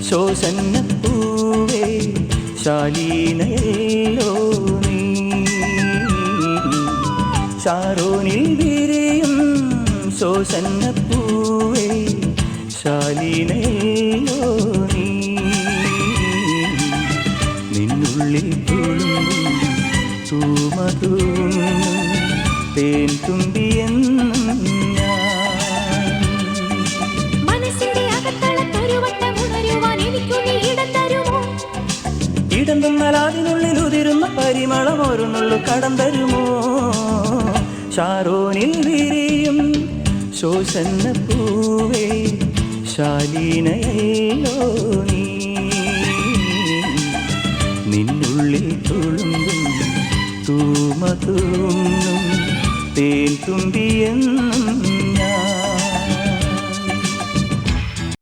ശോസന്നപ്പൂവേ ശാലീനയല്ലോ നീ. ഷാരോനിൽ വിരിയും ശോസന്നപ്പൂവേ ശാലീനയല്ലോ നീ. നിന്നുള്ളിൽ തുളുമ്പും തൂമതൂം തേൻ തുമ്പിയെന്നും ഇടം തന്നാൽ അതിനുള്ളിൽ ഉതിരുന്ന പരിമളം ഒരുന്നുള്ളു കടം തരുമോ. ഷാരോനിൽ വിരിയും ശോസന്നപ്പൂവേ ശാലീനയല്ലോ നീ. നിന്നുള്ളിൽ തുളുമ്പും തൂമതൂന്നും തേൻ തുമ്പിയെന്നും